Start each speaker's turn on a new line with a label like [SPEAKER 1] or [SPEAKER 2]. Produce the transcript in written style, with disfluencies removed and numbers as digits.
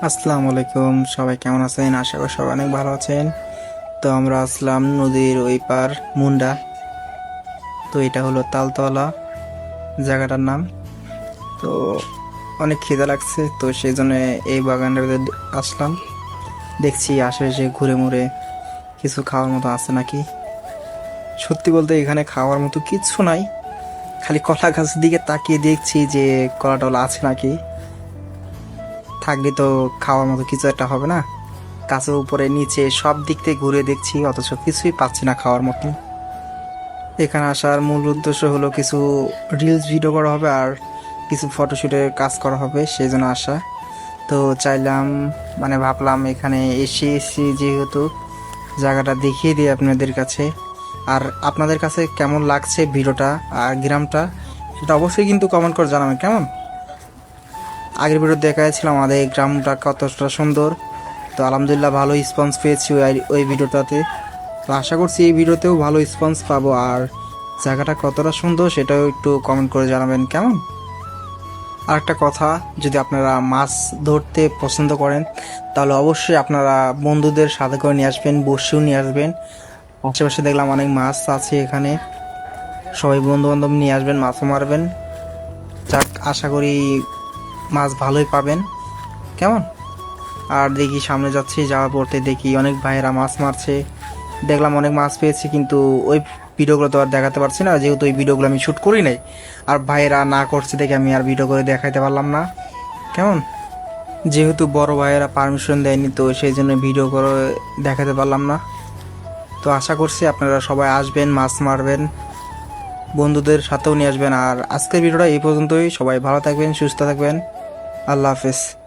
[SPEAKER 1] আসসালামু আলাইকুম, সবাই কেমন আছেন? আশা করি সবাই অনেক ভালো আছেন। তো আমরা আসলাম নদীর ওই পার মুন্ডা। তো এটা হলো তালতলা জায়গাটার নাম। তো অনেক খিদা লাগছে, তো সেই জন্য এই বাগানটাতে আসলাম। দেখছি আশেপাশে ঘুরে মুড়ে কিছু খাওয়ার মতো আছে নাকি। সত্যি বলতে এখানে খাওয়ার মতো কিচ্ছু নাই, খালি কলা গাছের দিকে তাকিয়ে দেখছি যে কলা টলা আছে নাকি। থাকলে তো খাওয়ার মতো কিছু একটা হবে না। গাছের উপরে নিচে সব দিক থেকে ঘুরে দেখছি, অথচ কিছুই পাচ্ছি না খাওয়ার মতো। এখানে আসার মূল উদ্দেশ্য হলো কিছু রিলস ভিডিও করা হবে আর কিছু ফটোশ্যুটের কাজ করা হবে, সেই জন্য আসা। তো চাইলাম, ভাবলাম এখানে এসে যেহেতু জায়গাটা দেখিয়ে দিই আপনাদের কাছে। আর আপনাদের কাছে কেমন লাগছে ভিডিওটা আর গ্রামটা, সেটা অবশ্যই কিন্তু কমেন্ট করে জানাবেন কেমন। আগের ভিডিও দেখাচ্ছিলাম আমাদের এই গ্রামটা কতটা সুন্দর। তো আলহামদুলিল্লাহ ভালো রেসপন্স পেয়েছি ওই ভিডিওটাতে। তো আশা করছি এই ভিডিওতেও ভালো রেসপন্স পাবো। আর জায়গাটা কতটা সুন্দর সেটাও একটু কমেন্ট করে জানাবেন কেমন। আর একটা কথা, যদি আপনারা মাছ ধরতে পছন্দ করেন তাহলে অবশ্যই আপনারা বন্ধুদের সাথে করে নিয়ে আসবেন, বড়শিও নিয়ে আসবেন। আশেপাশে দেখলাম অনেক মাছ আছে এখানে, সবাই বন্ধু বান্ধব নিয়ে আসবেন, মাছও মারবেন। যাক, আশা করি মাছ ভালোই পাবেন কেমন। আর দেখি সামনে যাচ্ছি, যাওয়ার পড়তে দেখি অনেক ভাইয়েরা মাছ মারছে, দেখলাম অনেক মাছ পেয়েছি, কিন্তু ওই ভিডিওগুলো তো আর দেখাতে পারছি না, যেহেতু ওই ভিডিওগুলো আমি শ্যুট করি নাই। আর ভাইয়েরা না করছে দেখে আমি আর ভিডিও করে দেখাইতে পারলাম না কেমন। যেহেতু বড় ভাইয়েরা পারমিশন দেয়নি, তো সেই জন্য ভিডিও করে দেখাতে পারলাম না। তো আশা করছি আপনারা সবাই আসবেন, মাছ মারবেন, বন্ধুদের সাথেও নিয়ে আসবেন। আর আজকের ভিডিওটা এই পর্যন্তই। সবাই ভালো থাকবেন, সুস্থ থাকবেন। আল্লাহ হাফেজ।